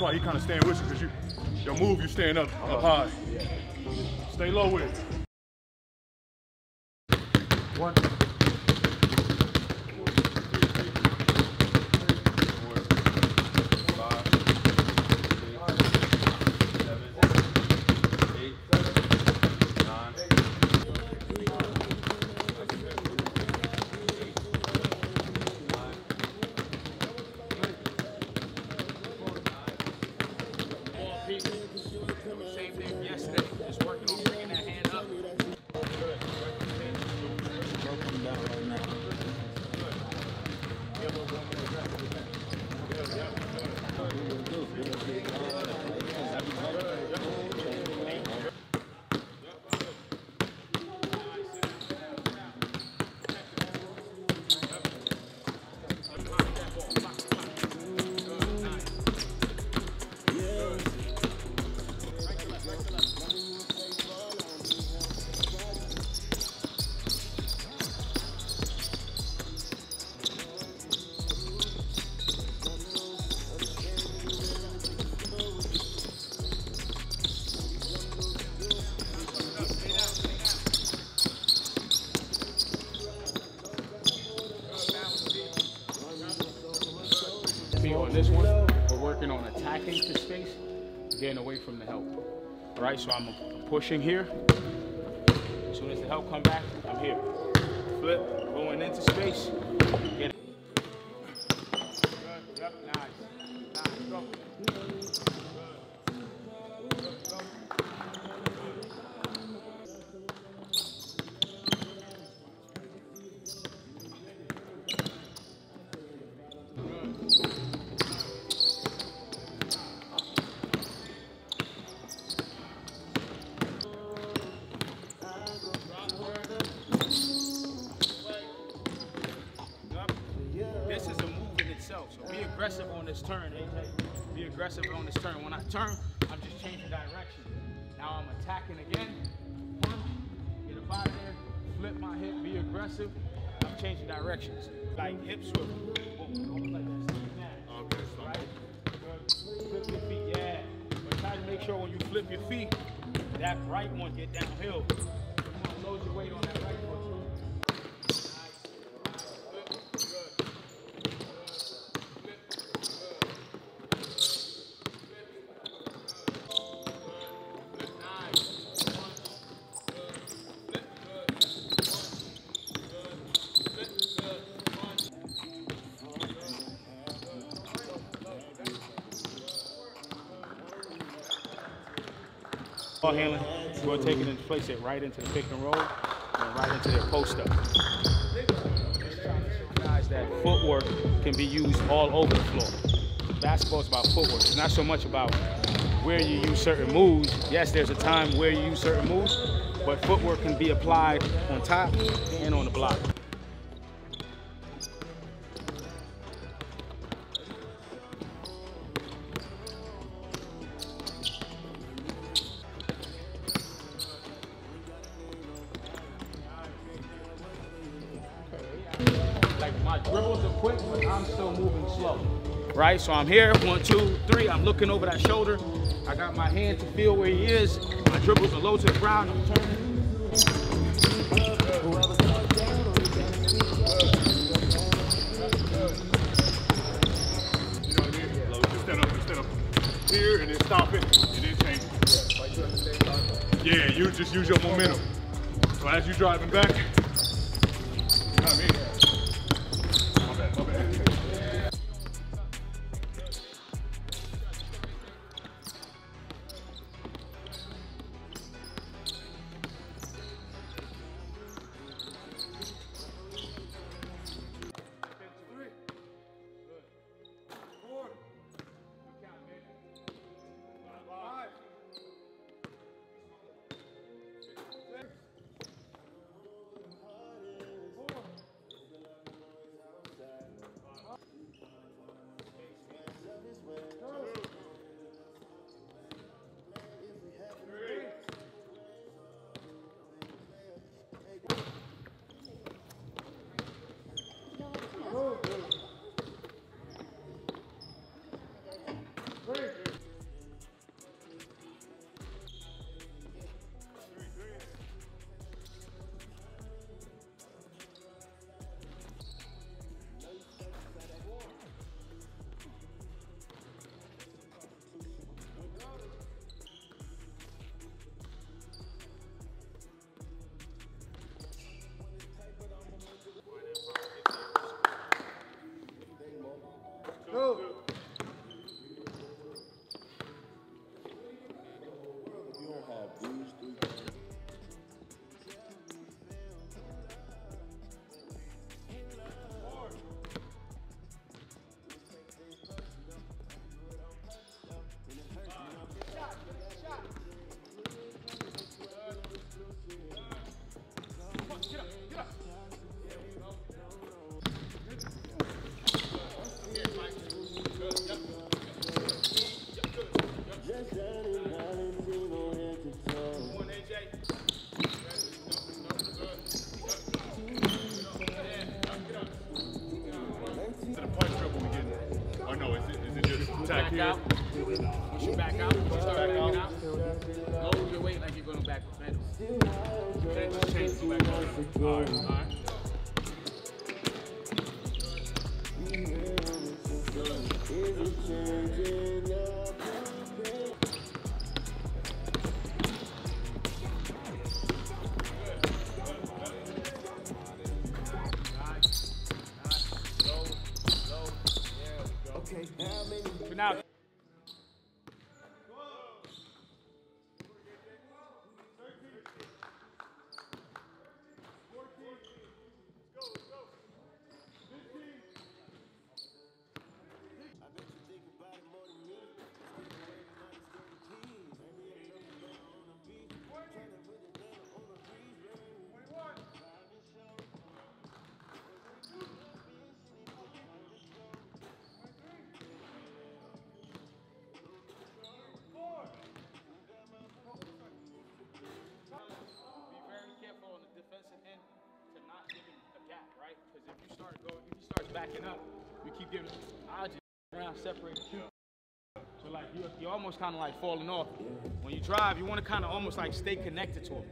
why he kind of staying with you, because your move, you staying up high. Stay low with it. One. Same thing yesterday, just working on bringing that hand up. On this one, we're working on attacking to space, getting away from the help. All right, so I'm pushing here. As soon as the help come back, I'm here. Flip, going into space. Get it. Good, yep, nice. Nice, go. This is a move in itself, so be aggressive on this turn, AJ. Be aggressive on this turn. When I turn, I'm just changing direction. Now I'm attacking again. Punch, get up out of there, flip my hip, be aggressive. I'm changing directions. Like hip swivel. Boom, almost like that. Okay, so. Right? Good. Flip your feet, yeah. But try to make sure when you flip your feet, that right one get downhill. Come on, load your weight on that right foot. Ball handling, we're going to take it and place it right into the pick and roll and right into their post up. Just trying to show guys that footwork can be used all over the floor. Basketball is about footwork. It's not so much about where you use certain moves. Yes, there's a time where you use certain moves, but footwork can be applied on top and on the block. Like my dribbles are quick, but I'm still moving slow. Right, so I'm here, 1, 2, 3, I'm looking over that shoulder. I got my hand to feel where he is. My dribbles are low to the ground, I'm turning. Instead of here and then stop it, and then change it. Yeah, you just use your momentum. So as you're driving back, you know what I mean? My bad, my bad. Now. Backing up, you keep giving. I just around separated you. So like you're almost kind of like falling off. When you drive, you want to kind of almost like stay connected to him.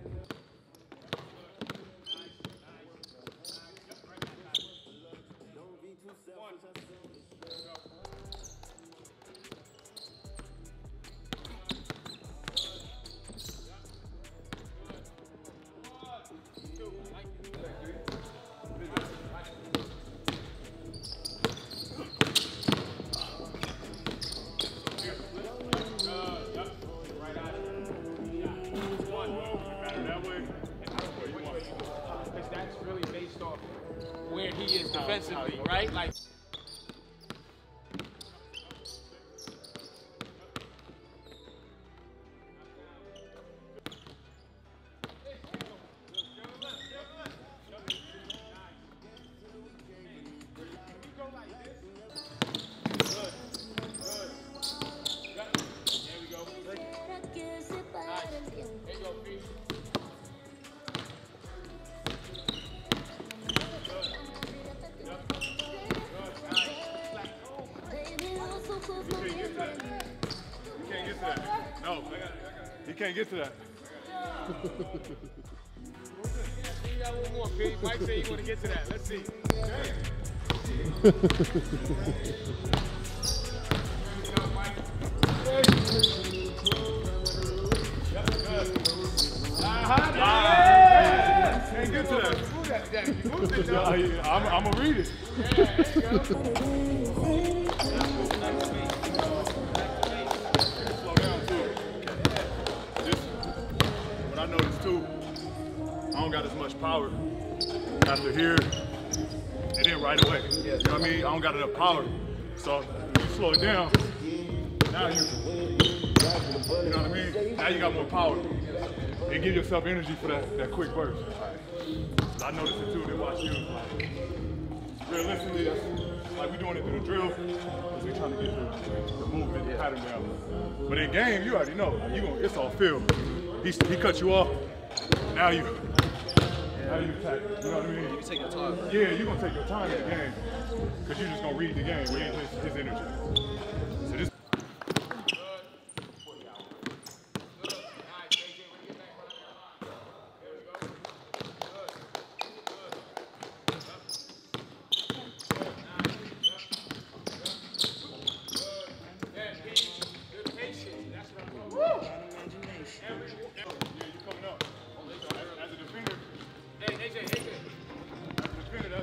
Where he is defensively, right? Like. He can't get to that. You got one more, Pete. Mike said you want to get to that. Let's see. Can't get to that. I'm going to read it. I noticed too, I don't got as much power after here and then right away. You know what I mean? I don't got enough power. So you slow it down, now you know what I mean? Now you got more power. And give yourself energy for that quick burst. I noticed it too, they watch you. Realistically, that's like we doing it through the drill, because we trying to get the movement, the pattern down. But in game, you already know, it's all feel. He cut you off, now you attack, you know what I mean? You take your time. Yeah, you're gonna take your time in the game, because you're just gonna read the game, read his energy. So this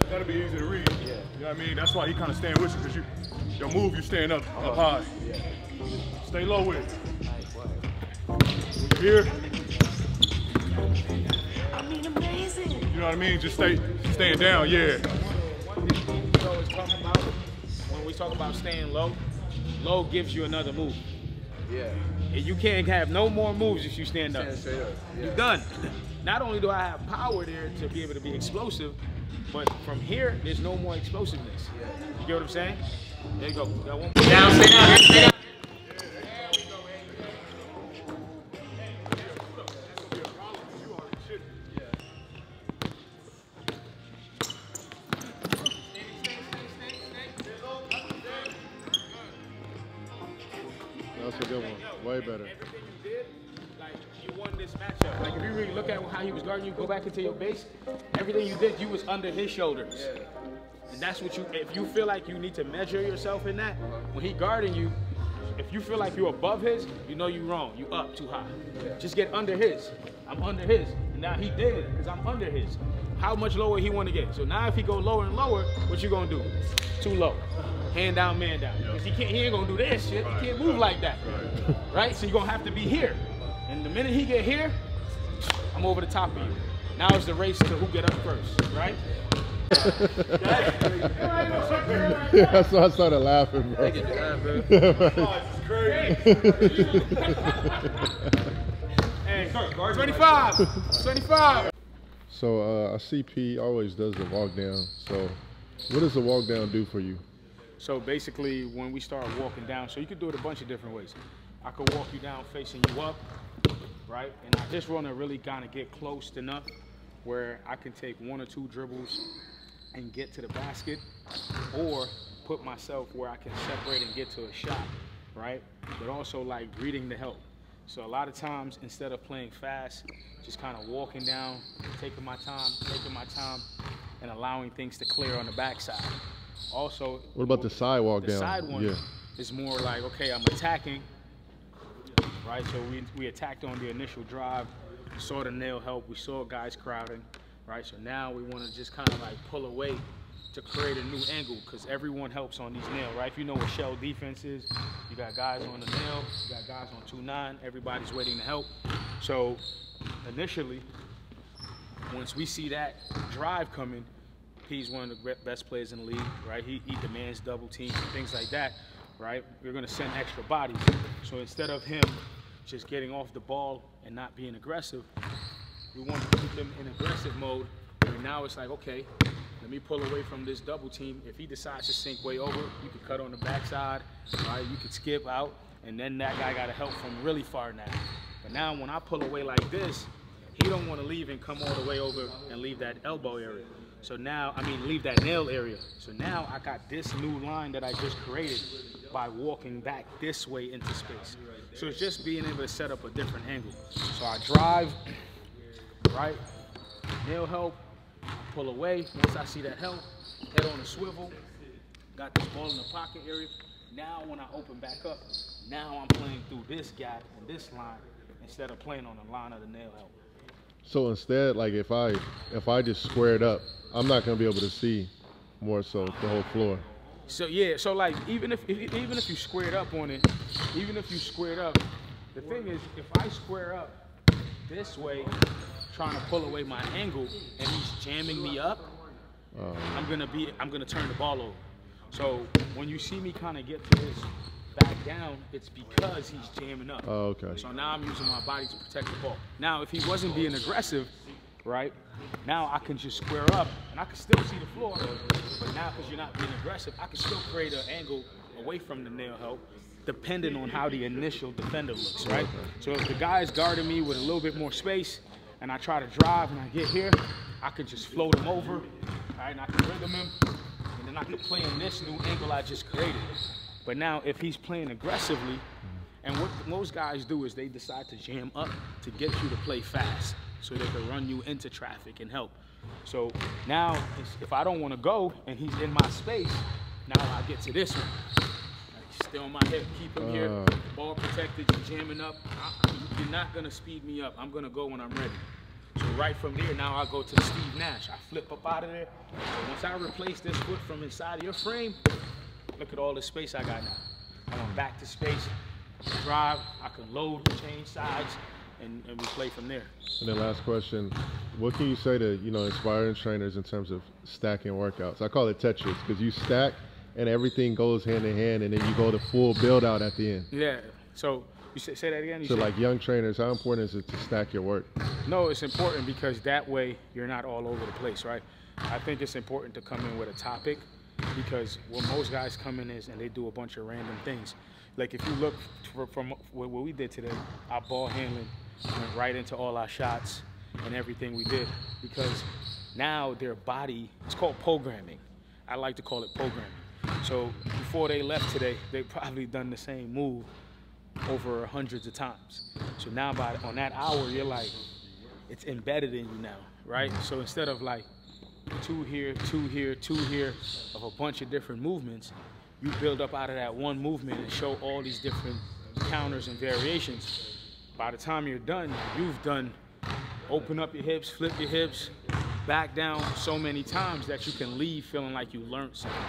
that'll be easy to read. Yeah. You know what I mean? That's why he kind of staying with you, because your move, you staying up high. Yeah. Stay low with it. When you're here, I mean, amazing. you know what I mean? Just staying down, yeah. One thing we always talk about when we talk about staying low, low gives you another move. Yeah. And you can't have no more moves if you stand up. Stand straight up. Yeah. You're done. Not only do I have power there to be able to be explosive, but from here, there's no more explosiveness. Yeah. You get what I'm saying? There you go. Got one. Down, stay down, stay down. That's a good one. Way better. Everything you did, like you won this matchup. Like if you really look at how he was guarding you, go back into your base, everything you did, you was under his shoulders. Yeah. And that's what you, if you feel like you need to measure yourself in that, when he guarding you, if you feel like you're above his, you know you're wrong. You up too high. Just get under his. I'm under his. And now he did it because I'm under his. How much lower he want to get? So now if he go lower and lower, what you gonna do? Too low. Hand down, man down. Because he ain't gonna do this shit. He can't move like that. Right? So you're gonna have to be here. And the minute he get here, I'm over the top of you. Now it's the race to who get up first, right? Yeah, that's why I started laughing, bro. Hey, 25. 25. So I see P always does the walk down. So what does the walk down do for you? So basically, when we start walking down, so you could do it a bunch of different ways. I could walk you down facing you up, right? And I just want to really kind of get close enough where I can take 1 or 2 dribbles and get to the basket, or put myself where I can separate and get to a shot, right? But also like reading the help. So a lot of times, instead of playing fast, just kind of walking down, taking my time, and allowing things to clear on the backside. Also, what about the sidewalk down? The side one is more like, okay, I'm attacking, right? So we attacked on the initial drive, we saw the nail help, we saw guys crowding, right? So now we want to just kind of like pull away to create a new angle, because everyone helps on these nail, right? If you know what shell defense is, you got guys on the nail, you got guys on 2-9, everybody's waiting to help. So initially, once we see that drive coming, P's one of the best players in the league, right? He demands double teams and things like that, right? We're gonna send extra bodies. So instead of him just getting off the ball and not being aggressive, we want to keep him in aggressive mode. And now it's like, okay, let me pull away from this double team. If he decides to sink way over, you could cut on the backside, right? You could skip out, and then that guy got to help from really far now. But now when I pull away like this, he don't want to leave and come all the way over and leave that elbow area. So now, leave that nail area. So now I got this new line that I just created by walking back this way into space. So it's just being able to set up a different angle. So I drive, right? Nail help, pull away. Once I see that help, head on a swivel, got this ball in the pocket area. Now when I open back up, now I'm playing through this gap and this line instead of playing on the line of the nail help. So instead, like if I just square it up, I'm not gonna be able to see more so the whole floor. So yeah, so like even if you squared up on it, even if you squared up, the thing is if I square up this way, trying to pull away my angle, and he's jamming me up, I'm gonna turn the ball over. So when you see me kind of get to this back down, it's because he's jamming up. Oh, okay. So now I'm using my body to protect the ball. Now if he wasn't being aggressive, right, now I can just square up and I can still see the floor, but now because you're not being aggressive, I can still create an angle away from the nail help, depending on how the initial defender looks, right? So if the guy is guarding me with a little bit more space and I try to drive and I get here, I could just float him over, right, and I can rhythm him, and then I can play in this new angle I just created. But now if he's playing aggressively, and what most guys do is they decide to jam up to get you to play fast so they can run you into traffic and help. So now if I don't want to go and he's in my space, now I get to this one. Stay on my hip, keep him here, ball protected, you're jamming up. You're not gonna speed me up. I'm gonna go when I'm ready. So right from there, now I go to Steve Nash. I flip up out of there. So once I replace this foot from inside of your frame, look at all the space I got now. I'm back to space, drive, I can load, change sides, and we play from there. And then last question, what can you say to, inspiring trainers in terms of stacking workouts? I call it Tetris, because you stack and everything goes hand in hand, and then you go to full build out at the end. Yeah, so you say that again? So like young trainers, how important is it to stack your work? No, it's important because that way you're not all over the place, right? I think it's important to come in with a topic, because what most guys come in is and they do a bunch of random things. Like if you look from what we did today, our ball handling went right into all our shots and everything we did, because now their body, it's called programming. I like to call it programming. So before they left today, they probably done the same move over hundreds of times. So now on that hour, you're like, it's embedded in you now, right? So instead of like 2 here, 2 here, 2 here of a bunch of different movements, you build up out of that one movement and show all these different counters and variations. By the time you're done, you've done open up your hips, flip your hips, back down so many times that you can leave feeling like you learned something.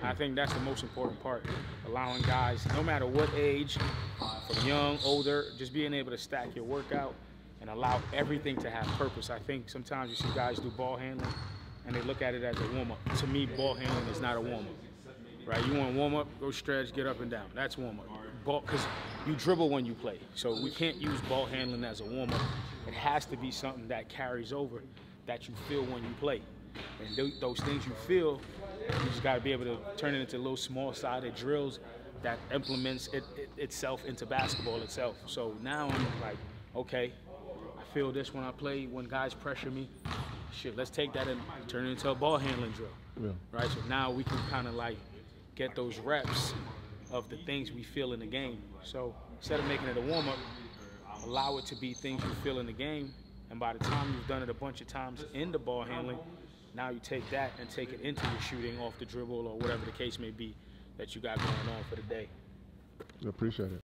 I think that's the most important part, allowing guys, no matter what age, from young, older, just being able to stack your workout and allow everything to have purpose. I think sometimes you see guys do ball handling and they look at it as a warm-up. To me, ball handling is not a warm-up, right? You want to warm up, go stretch, get up and down. That's warm-up. Because you dribble when you play, so we can't use ball handling as a warm-up. It has to be something that carries over, that you feel when you play. And those things you feel, you just got to be able to turn it into little small-sided drills that implements itself into basketball itself. So now I'm like, okay, I feel this when I play, when guys pressure me. Shit, let's take that and turn it into a ball handling drill. Yeah. Right? So now we can kind of like get those reps of the things we feel in the game. So instead of making it a warm-up, allow it to be things you feel in the game. And by the time you've done it a bunch of times in the ball handling, now you take that and take it into your shooting off the dribble or whatever the case may be that you got going on for the day. I appreciate it.